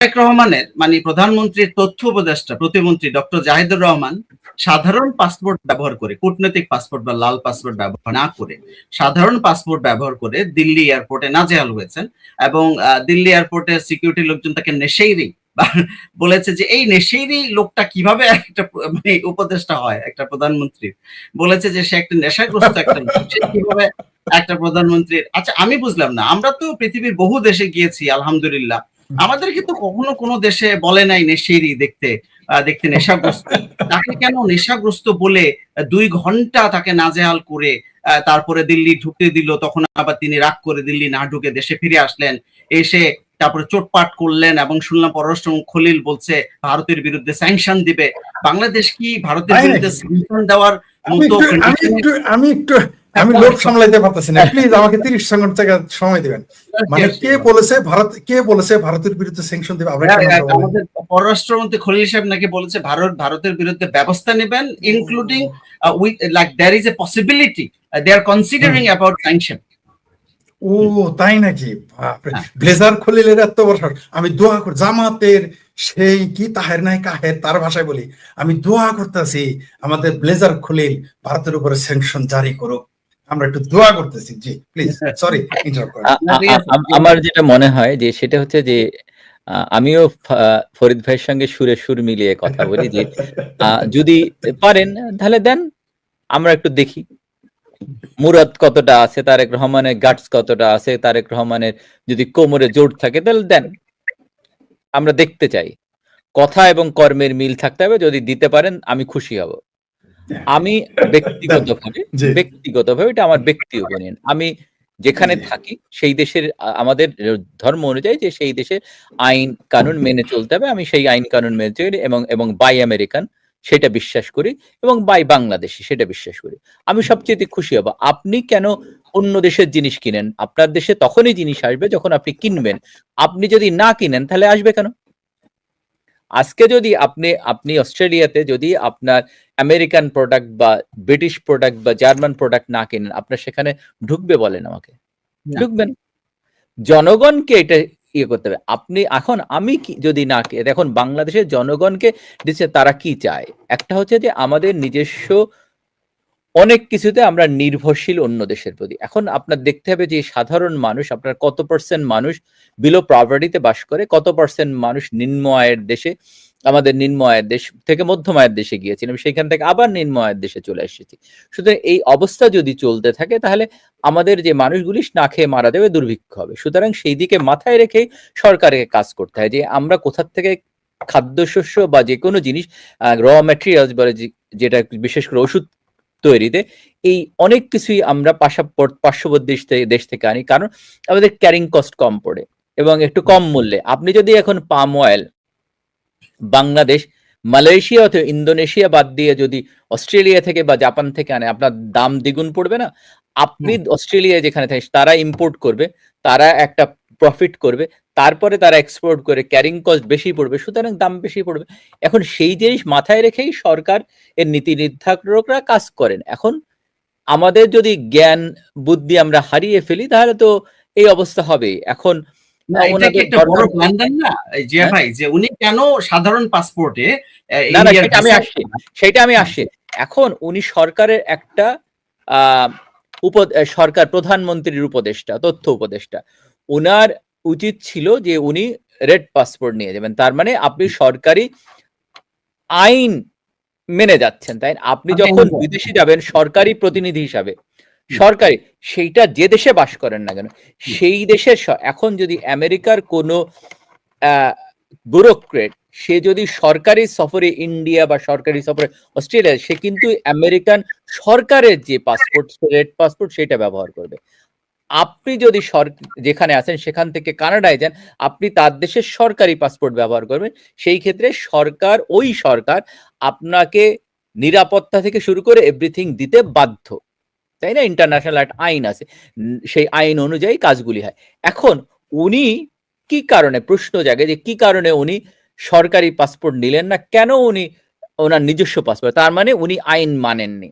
তারেক রহমানের মানে প্রধানমন্ত্রীর তথ্য উপদেষ্টা প্রতিমন্ত্রী ডক্টর জাহিদুর রহমান সাধারণ পাসপোর্ট ব্যবহার করে, কূটনৈতিক পাসপোর্ট বা লাল পাসপোর্ট ব্যবহার না করে সাধারণ পাসপোর্ট ব্যবহার করে দিল্লি এয়ারপোর্টে নাজেহাল হয়েছেন। এবং দিল্লি এয়ারপোর্টে সিকিউরিটি লোকজন তাকে নেশৈরি বলেছে যে এই নেশৈরি লোকটা কিভাবে একটা মানে উপদেষ্টা হয় একটা প্রধানমন্ত্রীর। বলেছে যে সে একটা নেশাগ্রস্ত একটা লোক, সে কিভাবে একটা প্রধানমন্ত্রীর। আচ্ছা, আমি বুঝলাম না, আমরা তো পৃথিবীর বহু দেশে গিয়েছি আলহামদুলিল্লাহ, আমাদের কিন্তু কখনো কোনো দেশে বলে নাই নেশিরি দেখতে দেখতে নেশাগ্রস্ত। তাকে কেন নেশাগ্রস্ত বলে 2 ঘন্টা তাকে নাজেহাল করে তারপরে দিল্লি ঢুকতে দিল, তখন আবার তিনি রাগ করে দিল্লি না ঢুকে দেশে ফিরে আসলেন। এসে তারপরে চোটপাট করলেন এবং শুনলাম পররাষ্ট্র খলিল বলছে ভারতের বিরুদ্ধে স্যাংশন দিবে। বাংলাদেশ কি ভারতের বিরুদ্ধে স্যাংশন দেওয়ার মতো আমি একটু লোভ সামলাইতে পারতেছি না, প্লিজ আমাকে 30 সেকেন্ড থেকে সময় দিবেন। মানে কে বলেছে ভারতের বিরুদ্ধে স্যাংশন দিবে? আমাদের পররাষ্ট্রমন্ত্রী খলিল সাহেব নাকি বলেছে ভারতের বিরুদ্ধে ব্যবস্থা নেবেন, including with like there is a possibility they are considering about sanction. ও তাই নাকি? ব্লেজার খলিলের এত বড়। আমি দোয়া করি জামাতের সেই কি তাহের নাই কাহের, তার ভাষায় বলি, আমি দোয়া করতেছি আমাদের ব্লেজার খলিল ভারতের উপরে স্যাংশন জারি করুক। আমরা একটু দোয়া করতেছি। জি প্লিজ, সরি ইন্টারাপ্ট করেন। আমার যেটা মনে হয় যে সেটা হচ্ছে যে আমিও ফরিদ ভাইয়ের সঙ্গে সুরে সুর মিলিয়ে কথা বলি যে যদি পারেন তাহলে দেন, আমরা একটু দেখি মুরাদ কতটা আছে, তারেক রহমানের গাটস কতটা আছে, তারেক রহমানের যদি কোমরে জোর থাকে তাহলে দেন, আমরা দেখতে চাই। কথা এবং কর্মের মিল থাকতে হবে, যদি দিতে পারেন আমি খুশি হব। আমি ব্যক্তিগতভাবে এটা আমার ব্যক্তি ওপিনিয়ন, আমি যেখানে থাকি সেই দেশের আমাদের ধর্ম অনুযায়ী যে সেই দেশের আইন কানুন মেনে চলতে হবে, আমি সেই আইন কানুন মেনে চলি এবং বাই আমেরিকান সেটা বিশ্বাস করি এবং বাই বাংলাদেশি সেটা বিশ্বাস করি। আমি সবচেয়ে খুশি হব। আপনি কেন অন্য দেশের জিনিস কিনেন? আপনার দেশে তখনই জিনিস আসবে যখন আপনি কিনবেন। আপনি যদি না কিনেন তাহলে আসবে কেন? আজকে যদি আপনি অস্ট্রেলিয়াতে যদি আপনার আমেরিকান প্রোডাক্ট বা ব্রিটিশ প্রোডাক্ট বা জার্মান প্রোডাক্ট না কিনেন, আপনার সেখানে ঢুকবে? বলেন আমাকে, ঢুকবেন? জনগণকে এটা করতে হবে। আপনি এখন আমি যদি না দেখুন বাংলাদেশের জনগণকে দিচ্ছে, তারা কি চায়? একটা হচ্ছে যে আমাদের নিজস্ব অনেক কিছুতে আমরা নির্ভরশীল অন্য দেশের প্রতি। এখন আপনার দেখতে হবে যে সাধারণ মানুষ, আপনার কত পার্সেন্ট মানুষ বিলো পভার্টিতে বাস করে, কত পার্সেন্ট মানুষ নিম্ন আয়ের দেশে, আমাদের নিম্ন আয়ের দেশ থেকে মধ্যম আয়ের দেশে গিয়েছিলাম, সেখান থেকে আবার নিম্ন আয়ের দেশে চলে এসেছি। সুতরাং এই অবস্থা যদি চলতে থাকে তাহলে আমাদের যে মানুষগুলি না খেয়ে মারা যাবে, দুর্ভিক্ষ হবে। সুতরাং সেই দিকে মাথায় রেখেই সরকারকে কাজ করতে হয় যে আমরা কোথা থেকে খাদ্যশস্য বা যে কোনো জিনিস র ম্যাটেরিয়ালস বলে, যেটা বিশেষ করে ওষুধ তৈরিতে, এই অনেক কিছুই আমরা পার্শ্ববর্তী দেশ থেকে আনি, কারণ আমাদের ক্যারিং কস্ট কম পড়ে এবং একটু কম মূল্যে। আপনি যদি এখন পাম অয়েল বাংলাদেশ, মালয়েশিয়া অথবা ইন্দোনেশিয়া বাদ দিয়ে যদি অস্ট্রেলিয়া থেকে বা জাপান থেকে আনে, আপনার দাম দ্বিগুণ পড়বে না? আপনি অস্ট্রেলিয়া যেখানে থাকে তারা ইম্পোর্ট করবে, তারা একটা প্রফিট করবে, তারপরে তারা এক্সপোর্ট করে, ক্যারিং কস্ট বেশি পড়বে, সুতরাং দাম বেশি পড়বে। এখন সেই জিনিস মাথায় রেখেই সরকার এর নীতি নির্ধারকরা কাজ করেন। এখন আমাদের যদি জ্ঞান বুদ্ধি আমরা হারিয়ে ফেলি তাহলে তো এই অবস্থা হবে। এখন উনি কেন সাধারণ পাসপোর্টে, সেটা আমি আসছি। এখন উনি সরকারের একটা সরকার প্রধানমন্ত্রীর উপদেষ্টা, তথ্য উপদেষ্টা, উনার উচিত ছিল যে উনি রেড পাসপোর্ট নিয়ে যাবেন। তার মানে আপনি সরকারি আইন মেনে যাচ্ছেন, তাই? আপনি যখন বিদেশে যাবেন সরকারি প্রতিনিধি হিসাবে, সরকারি সেইটা যে দেশে বাস করেন না কেন সেই দেশের, এখন যদি আমেরিকার কোনো ব্যুরোক্রেট সে যদি সরকারি সফরে ইন্ডিয়া বা সরকারি সফরে অস্ট্রেলিয়া, সে কিন্তু আমেরিকান সরকারের যে পাসপোর্ট, রেড পাসপোর্ট, সেটা ব্যবহার করবে। আপনি যদি যেখানে আছেন সেখান থেকে কানাডায় যান, আপনি তার দেশের সরকারি পাসপোর্ট ব্যবহার করবেন। সেই ক্ষেত্রে ওই সরকার আপনাকে নিরাপত্তা থেকে শুরু করে এভরিথিং দিতে বাধ্য, তাই না? ইন্টারন্যাশনাল একটা আইন আছে, সেই আইন অনুযায়ী কাজগুলি হয়। এখন উনি কি কারণে, প্রশ্ন জাগে যে কি কারণে উনি সরকারি পাসপোর্ট নিলেন না? কেন উনি ওনার নিজস্ব পাসপোর্ট? তার মানে উনি আইন মানেননি।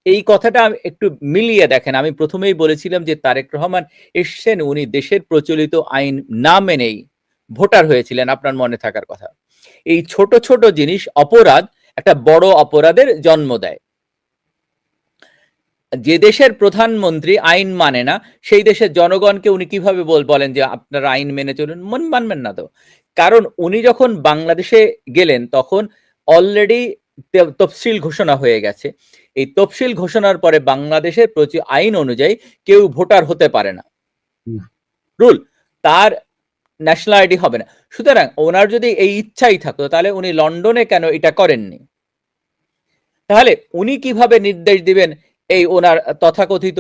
এই কথাটা একটু মিলিয়ে দেখেন। আমি প্রথমেই বলেছিলাম যে তারেক রহমান এসছেন, উনি দেশের প্রচলিত আইন না মেনেই ভোটার হয়েছিলেন, আপনার মনে থাকার কথা। এই ছোট ছোট জিনিস, অপরাধ একটা বড় অপরাধের জন্ম দেয়। যে দেশের প্রধানমন্ত্রী আইন মানে না, সেই দেশের জনগণকে উনি কিভাবে বলেন যে আপনারা আইন মেনে চলুন? মানবেন না তো। কারণ উনি যখন বাংলাদেশে গেলেন তখন অলরেডি তফসিল ঘোষণা হয়ে গেছে। এই তফসিল ঘোষণার পরে বাংলাদেশের আইন অনুযায়ী কেউ ভোটার হতে পারে না, রুল। তার ন্যাশনাল আইডি হবে না। সুতরাং ওনার যদি এই ইচ্ছাই থাকতো তাহলে উনি লন্ডনে কেন এটা করেননি? তাহলে উনি কিভাবে নির্দেশ দিবেন এই ওনার তথাকথিত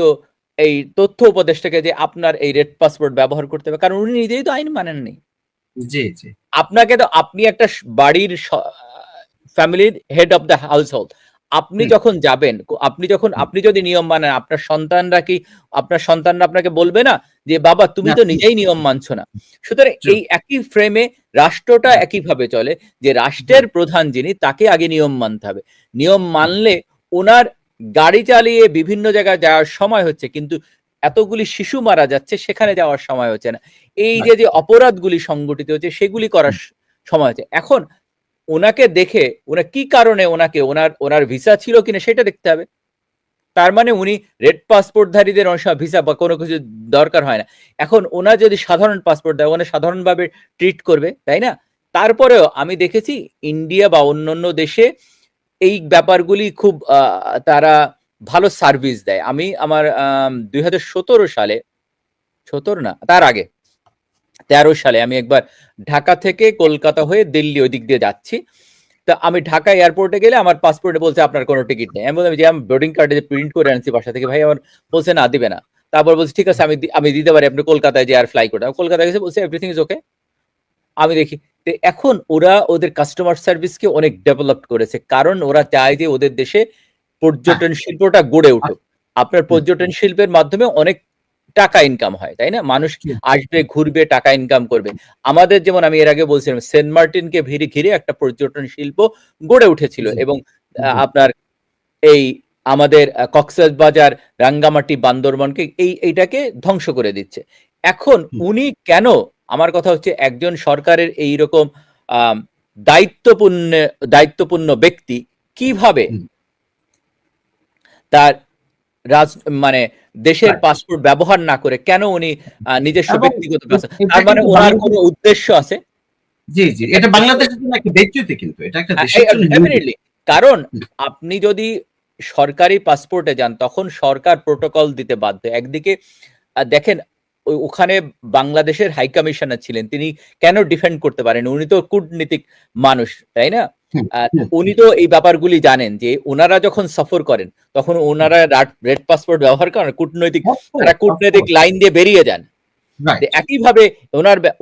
এই তথ্য উপদেষ্টাকে যে আপনার এই রেড পাসপোর্ট ব্যবহার করতে হবে? কারণ উনি নিজেই তো আইন মানেননি। জি জি। আপনাকে তো, আপনি একটা বাড়ির ফ্যামিলির head of the house hold, আপনি যখন যাবেন, আপনি যদি নিয়ম মানেন, আপনার সন্তানরা আপনাকে বলবে না যে বাবা তুমি তো নিজেই নিয়ম মানছো না? সুতরাং এই একই ফ্রেমে রাষ্ট্রটা একইভাবে চলে, যে রাষ্ট্রের প্রধান যিনি, তাকে আগে নিয়ম মানতে হবে। নিয়ম মানলে ওনার গাড়ি চালিয়ে বিভিন্ন জায়গায় যাওয়ার সময় হচ্ছে, কিন্তু এতগুলি শিশু মারা যাচ্ছে সেখানে যাওয়ার সময় হচ্ছে না। এই যে অপরাধগুলি সংগঠিত হচ্ছে সেগুলি করার সময় হচ্ছে। এখন ওনাকে দেখে ওনা কি কারণে ওনার ভিসা ছিল কিনা সেটা দেখতে হবে। তার মানে উনি রেড পাসপোর্টধারীদের অনেক সময় ভিসা বা কোনো কিছু দরকার হয় না। এখন ওনার যদি সাধারণ পাসপোর্ট দেয়, ওনার সাধারণভাবে ট্রিট করবে, তাই না? তারপরেও আমি দেখেছি ইন্ডিয়া বা অন্যান্য দেশে এই ব্যাপারগুলি খুব তারা ভালো সার্ভিস দেয়। আমি আমার 2017 সালে, 17 না তার আগে 13 সালে আমি একবার ঢাকা থেকে কলকাতা হয়ে দিল্লি ওই দিক দিয়ে যাচ্ছি। তা আমি ঢাকা এয়ারপোর্টে গেলে আমার পাসপোর্টে বলছে আপনার কোনো টিকিট নেই। আমি বললাম যে আমি বোর্ডিং কার্ডে প্রিন্ট করে আনছি বাসা থেকে, ভাই আমার বলছে না দিবে না। তারপর বলছে ঠিক আছে আমি দিতে পারি, আপনি কলকাতায় যে আর ফ্লাই করে। কলকাতায় গেছে, বলছে এভরিথিং ইজ ওকে। আমি দেখি এখন ওরা ওদের কাস্টমার সার্ভিসকে অনেক ডেভেলপ করেছে, কারণ ওরা চায় যে ওদের দেশে পর্যটন শিল্পটা গড়ে উঠুক। আপনার পর্যটন শিল্পের মাধ্যমে অনেক টাকা ইনকাম হয়, তাই না? মানুষ আসবে, ঘুরবে, টাকা ইনকাম করবে। আমাদের যেমন আমি এর আগে বলছিলাম, সেন্ট মার্টিনকে ঘিরে একটা পর্যটন শিল্প গড়ে উঠেছিল, এবং আপনার এই আমাদের কক্সবাজার, রাঙ্গামাটি, বান্দরবনকে এইটাকে ধ্বংস করে দিচ্ছে। এখন উনি কেন, আমার কথা হচ্ছে একজন সরকারের এইরকম দায়িত্বপূর্ণ ব্যক্তি কিভাবে তার মানে দেশের পাসপোর্ট ব্যবহার না করে কেন উনি নিজস্ব ব্যক্তিগত, তার মানে ওনার কোনো উদ্দেশ্য আছে? জি জি, এটা বাংলাদেশের জন্য একটা বেজ্জতি, কিন্তু এটা একটা দেশের জন্য ডেফিনেটলি। কারণ আপনি যদি সরকারি পাসপোর্টে যান তখন সরকার প্রোটোকল দিতে বাধ্য। একদিকে দেখেন ওখানে বাংলাদেশের হাই কমিশনার ছিলেন, তিনি কেন ডিফেন্ড করতে পারেন? উনি তো কূটনীতিক মানুষ, তাই না? উনি তো এই ব্যাপারগুলি জানেন যে ওনারা যখন সফর করেন তখন ওনারা রেড পাসপোর্ট ব্যবহার করেন, কূটনৈতিক লাইন দিয়ে বেরিয়ে যান। একইভাবে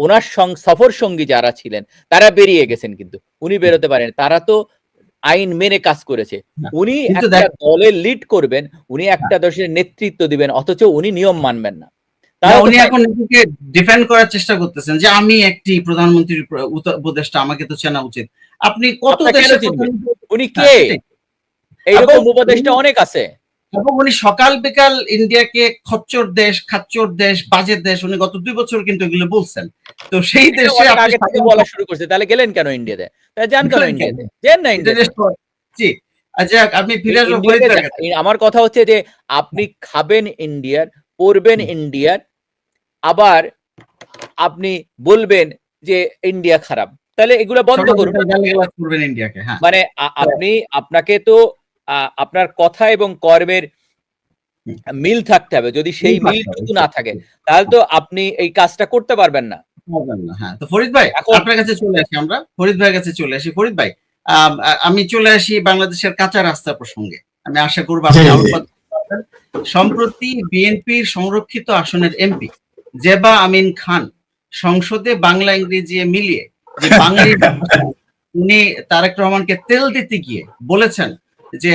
ওনার সফর সঙ্গী যারা ছিলেন তারা বেরিয়ে গেছেন, কিন্তু উনি বেরোতে পারেন। তারা তো আইন মেনে কাজ করেছে। উনি একটা দলের লিড করবেন, উনি একটা দেশের নেতৃত্ব দিবেন, অথচ উনি নিয়ম মানবেন না। উনি এখন নিজেকে ডিফেন্ড করার চেষ্টা করতেছেন যে আমি একটি প্রধানমন্ত্রীর উপদেষ্টা, আমাকে তো চেনা উচিত। আপনি কত দেশে, উনি কে? এইরকম উপদেষ্টা অনেক আছে। এবং উনি সকাল বিকাল ইন্ডিয়াকে খচ্চর দেশ, বাজের দেশ, উনি গত 2 বছর কিন্তু এগুলো বলছেন। তো সেই দেশে আগে থেকে বলা শুরু করছে, তাহলে গেলেন কেন ইন্ডিয়াতে? যান কেন ইন্ডিয়াতে? যান না ইন্ডিয়াতে। জি, আচ্ছা আপনি ফিরে আসবেন। আমার কথা হচ্ছে যে আপনি খাবেন ইন্ডিয়ার, পড়বেন ইন্ডিয়ার, আবার আপনি বলবেন যে ইন্ডিয়া খারাপ, তাহলে এগুলো বন্ধ করুন। মানে আপনাকে তো আপনার কথা এবং কর্মের মিল থাকতে হবে। যদি সেই মিলটুকু না থাকে তাহলে তো আপনি এই কাজটা করতে পারবেন না। হ্যাঁ, তো ফরিদ ভাই আপনার কাছে চলে আসি আমরা। ফরিদ ভাইয়ের কাছে চলে আসি। ফরিদ ভাই, আমি চলে আসি বাংলাদেশের কাঁচা রাস্তা প্রসঙ্গে। আমি আশা করব আপনি সম্প্রতি বিএনপির সংরক্ষিত আসনের এমপি জেবা আমিন খান সংসদে বাংলা ইংরেজি মিলিয়ে যে বাঙালি উনি তারেক রহমানকে তেল দিতে গিয়ে বলেছেন যে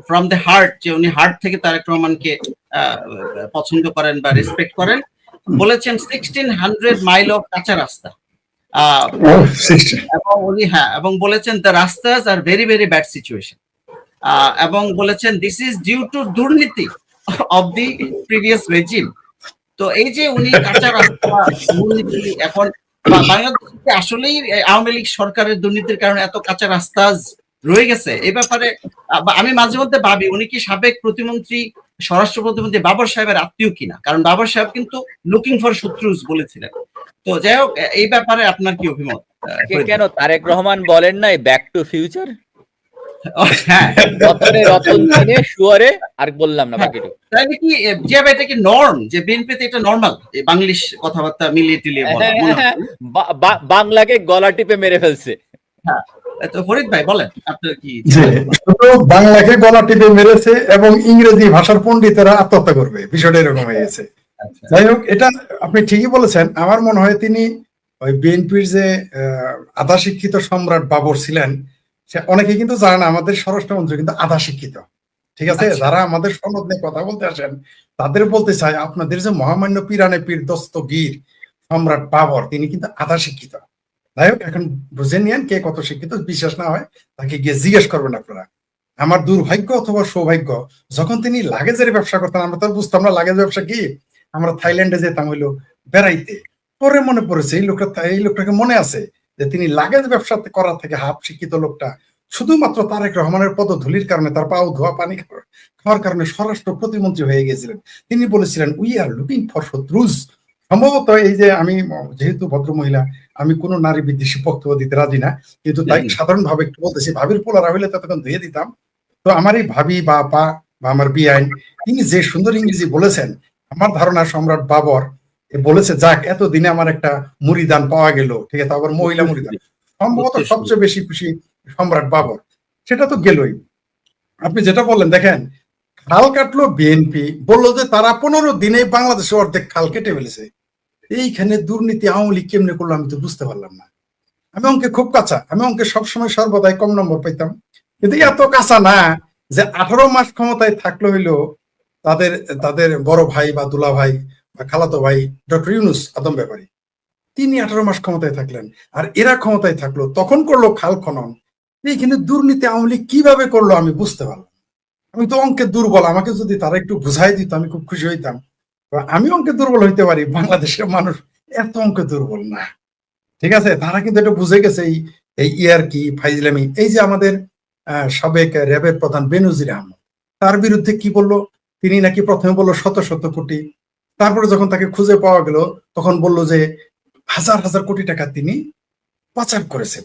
ফ্রম দ্য হার্ট, যে উনি হার্ট থেকে তারেক রহমানকে পছন্দ করেন বা রেসপেক্ট করেন। বলেছেন 1600 মাইল অফ কাঁচা রাস্তা, এবং উনি এবং বলেছেন দ্য রাস্তাস are very very bad situation, এবং বলেছেন দিস ইজ ডিউ টু দুর্নীতি অফ দি প্রিভিয়াস রেজিম। তো এই যে উনি কাঁচা রাস্তা, দুর্নীতি, এখন বাংলাদেশে আসলেই আওয়ামী লীগ সরকারের দুর্নীতির কারণে এত কাঁচা রাস্তা রয়ে গেছে? এই ব্যাপারে আমি মাঝে মধ্যে ভাবি উনি কি সাবেক প্রতিমন্ত্রী, স্বরাষ্ট্র প্রতিমন্ত্রী বাবর সাহেবের আত্মীয় কিনা, কারণ বাবর সাহেব কিন্তু লুকিং ফর শত্রুস বলেছিলেন। তো যাই হোক, এই ব্যাপারে আপনার কি অভিমত? কেন তারেক রহমান বলেন নাই ব্যাক টু ফিউচার? হ্যাঁ, রতনে রতন চিনে শুয়ারে, আর বললাম না বাকিটুকু। তাহলে কি জিয়া ভাই, এটা কি নর্ম যে বিএনপিতে এটা নর্মাল এই বাংলিশ কথাবার্তা মিলিয়ে টিলিয়ে বলা? মনে হয়। বাংলাকে গলা টিপে মেরে ফেলছে। হ্যাঁ, তো ফরিদ ভাই বলেন আপনার কি? শুধু বাংলাকে গলা টিপে মেরেছে এবং ইংরেজি ভাষার পণ্ডিতেরা আত্মহত্যা করবে, বিষয়টা এরকম হয়ে গেছে। যাই হোক, এটা আপনি ঠিকই বলেছেন। আমার মনে হয় তিনি ওই বিএনপির যে আধা শিক্ষিত সম্রাট বাবর ছিলেন, সে অনেকে কিন্তু জানে না আমাদের স্বরাষ্ট্রমন্ত্রী কিন্তু আধা শিক্ষিত। ঠিক আছে, যারা আমাদের সনদ নিয়ে কথা বলতে আসেন তাদের বলতে চাই, আপনাদের যে মহামান্য পীরানে পীর দস্তগীর সম্রাট বাবর, তিনি কিন্তু আধা শিক্ষিত। যাই হোক, এখন বুঝে নিয়েন কে কত শিক্ষিত। বিশ্বাস না হয় তাকে গিয়ে জিজ্ঞেস করবেন আপনারা। আমার দুর্ভাগ্য অথবা সৌভাগ্য, যখন তিনি লাগেজের ব্যবসা করতেন, আমরা তো বুঝতাম না লাগেজ ব্যবসা কি। আমরা থাইল্যান্ডে যেতাম হইলো বেড়াইতে, পরে মনে পড়েছে এই লোকটাকে মনে আছে যে তিনি লাগেজ ব্যবসা করার থেকে হাফ শিক্ষিত লোকটা শুধুমাত্র তারেক রহমানের পদধূলির কারণে, তার পাও ধোয়া পানি খাওয়ার কারণে স্বরাষ্ট্র প্রতিমন্ত্রী হয়ে গেছিলেন। তিনি বলেছিলেন উই আর লুকিং ফর শত্রুজ। সম্ভবত এই যে আমি যেহেতু ভদ্র মহিলা, আমি কোনো নারী বিদ্বেষী বক্তব্য দিতে রাজি না, কিন্তু তাই সাধারণভাবে একটু বলতেছি, ভাবির পোলারা হইলে ততক্ষণ ধুয়ে দিতাম। তো আমার এই ভাবি বা আপা বা আমার বিআইন, তিনি যে সুন্দর ইংরেজি বলেছেন, আমার ধারণা সম্রাট বাবর বলেছে যাক এতদিনে আমার একটা মুরিদান পাওয়া গেল। ঠিক আছে, আবার মহিলা মুরিদান, সম্ভবত সবচেয়ে বেশি খুশি সম্রাট বাবর। সেটা তো গেলই। আপনি যেটা বললেন, দেখেন খাল কাটলো বিএনপি, বললো যে তারা 15 দিনে বাংলাদেশে অর্ধেক খাল কেটে ফেলেছে। এইখানে দুর্নীতি আওয়ামী লীগ কেমনে করলো আমি তো বুঝতে পারলাম না। আমি অঙ্কে খুব কাঁচা, আমি অঙ্কে সবসময় সর্বদাই কম নম্বর পাইতাম, কিন্তু এত কাঁচা না যে 18 মাস ক্ষমতায় থাকলো হইলো তাদের তাদের বড় ভাই বা দুলা ভাই বা খালাতো ভাই ডক্টর ইউনূস আদম ব্যাপারী, তিনি 18 মাস ক্ষমতায় থাকলেন। আর এরা ক্ষমতায় থাকলো, তখন করলো খাল খনন। এইখানে দুর্নীতি আওয়ামী লীগ কিভাবে করলো আমি বুঝতে পারলাম। আমি তো অঙ্কে দুর্বল, আমাকে যদি তারা একটু বুঝাই দিত আমি খুব খুশি হইতাম। আমি অঙ্কে দুর্বল হইতে পারি, বাংলাদেশের মানুষ এত অঙ্কে দুর্বল না। ঠিক আছে, তারা কিন্তু এটা বুঝে গেছে এই ইয়ার কি ফাইজলামি। এই যে আমাদের সাবেক র্যাবের প্রধান বেনজির আহমদ, তার বিরুদ্ধে কি বললো, তিনি নাকি প্রথমে বললো শত শত কোটি, তারপরে যখন তাকে খুঁজে পাওয়া গেল তখন বললো যে হাজার হাজার কোটি টাকা তিনি পাচার করেছেন।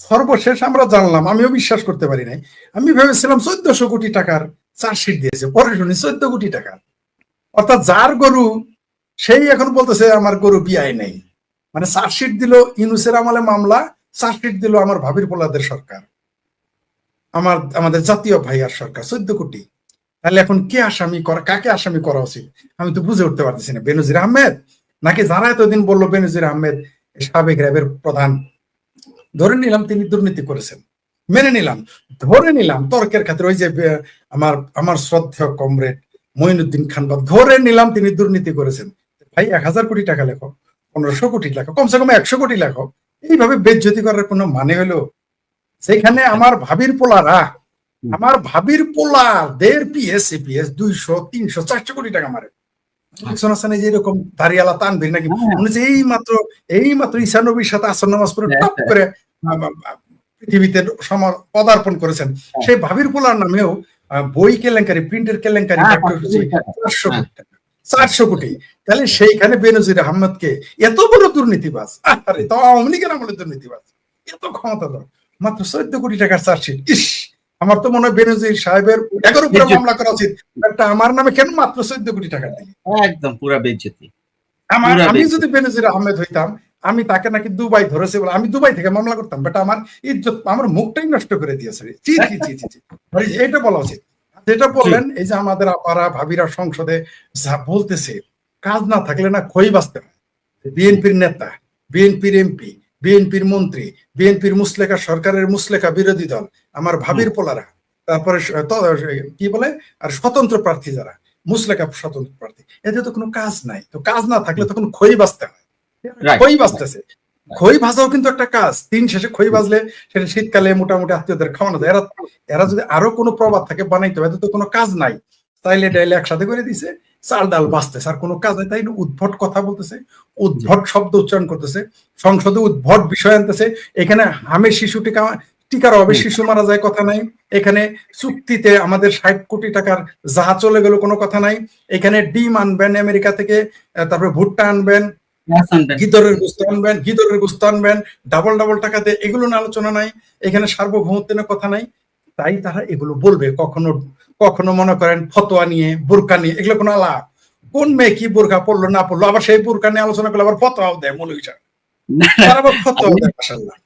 সর্বশেষ আমরা জানলাম, আমিও বিশ্বাস করতে পারি নাই, আমি ভেবেছিলাম 1400 কোটি টাকার চার্জশিট দিয়েছে, পরে শুনি 14 কোটি টাকা। অর্থাৎ যার গরু সেই এখন বলতেছে আমার গরু বিয়ায় নেই। মানে চার্জশিট দিল ইউনূসের আমলে মামলা, চার্জশিট দিল আমার ভাবির পোলাদের সরকার, আমাদের জাতীয় ভাইয়ার সরকার, 14 কোটি। তাহলে এখন কে আসামি করা, কাকে আসামি করা উচিত আমি তো বুঝে উঠতে পারতেছি না। বেনজির আহমেদ নাকি যারা এতদিন বললো বেনজির আহমেদ সাবেক র্যাবের প্রধান, ধরে নিলাম তিনি দুর্নীতি করেছেন, মেনে নিলাম, ধরে নিলাম তর্কের ক্ষেত্রে ওই যে আমার আমার শ্রদ্ধেয় কমরেড মঈনুদ্দিন খান, বা ধরে নিলাম তিনি দুর্নীতি করেছেন। ভাই 1000 কোটি টাকা লেখো, 1500 কোটি লেখো, কমসে কম 100 কোটি লেখো। এইভাবে বেজ্জতি করার কোনো মানে হলো? সেখানে আমার ভাবির পোলাদের পিএস 200, 300, 400 কোটি টাকা মারে। যেরকম দাঁড়িয়ালা তানভীর নাকি মনে হচ্ছে এইমাত্র ঈসা নবীর সাথে আসর নামাজ পড়ে টপ করে পৃথিবীতে পদার্পণ করেছেন। সেই ভাবির পোলার নামেও বই কেলেঙ্কারি, প্রিন্টের কেলেঙ্কারি 400 কোটি। তাহলে সেইখানে বেনজির আহমেদকে এত বড় দুর্নীতিবাজ, আরে তো আওয়ামী লীগের আমলে দুর্নীতিবাজ, এত ক্ষমতা দর, মাত্র 14 কোটি টাকার চার্জশিট। ইস, আমার তো মনে হয় বেনজির সাহেবের 11 উপরে মামলা করা উচিত, একটা আমার নামে কেন মাত্র 14 কোটি টাকা দিল। একদম পুরা বেজ্জতি। আমি যদি বেনজির আহমেদ হইতাম, আমি তাকে নাকি দুবাই ধরেছে বলে আমি দুবাই থেকে মামলা করতাম, বেটা আমার ইজ্জত, আমার মুখটাই নষ্ট করে দিয়েছে। এইটা বলা উচিত। যেটা বললেন, এই যে আমাদের আপারা ভাবিরা সংসদে যা বলতেছে, কাজ না থাকলে না খই বাঁচতে হয়। বিএনপির নেতা, বিএনপির এমপি, বিএনপির মন্ত্রী, বিএনপির মুসলেখা সরকারের মুসলেখা বিরোধী দল, আমার ভাবির পোলারা, তারপরে কি বলে আর স্বতন্ত্র প্রার্থী যারা মুসলেখা স্বতন্ত্র প্রার্থী, এতে তো কোনো কাজ নাই। তো কাজ না থাকলে তখন খই বাঁচতে হয়, খই বাঁচতেছে। খই ভাজাও কিন্তু একটা কাজ, দিন শেষে খই ভাজলে সেটা শীতকালে মোটামুটি আত্মীয়দের খাওয়ানো যায়। এরা যদি আরো কোনো প্রবাদ থাকে বানাইতে হবে, তো কোনো কাজ নাই। তাইলে ডাইলে একসাথে করে দিছে, চাল ডাল বাঁচতেছে, আর কোনো কাজে তাই না, উদ্ভট কথা বলতেছে, উদ্ভট শব্দ উচ্চারণ করতেছে, সংসদে উদ্ভট বিষয় আনতেছে। এখানে হামের শিশু টিকার অভাবে শিশু মারা যায় কথা নাই, এখানে চুক্তিতে আমাদের 60 কোটি টাকার জাহাজ চলে গেল কোনো কথা নাই, এখানে ডিম আনবেন আমেরিকা থেকে, তারপরে ভুট্টা আনবেন, গিদরের গোস্ত আনবেন ডাবল ডাবল টাকা দিয়ে, এগুলো নিয়ে আলোচনা নাই, এখানে সার্বভৌমত্ব নিয়ে কথা নাই। তাই তারা এগুলো বলবে, কখনো কখনো মনে করেন ফতোয়া নিয়ে, বোরকা নিয়ে, এগুলো কোনো আলাপ, কোন মেয়ে কি বোরকা পড়লো না পড়লো, আবার সেই বোরকা নিয়ে আলোচনা করলে আবার ফতোয়াও দেয় মৌলভী সাহেব, তারা আবার ফতোয়াও দেয়, মাশাআল্লাহ।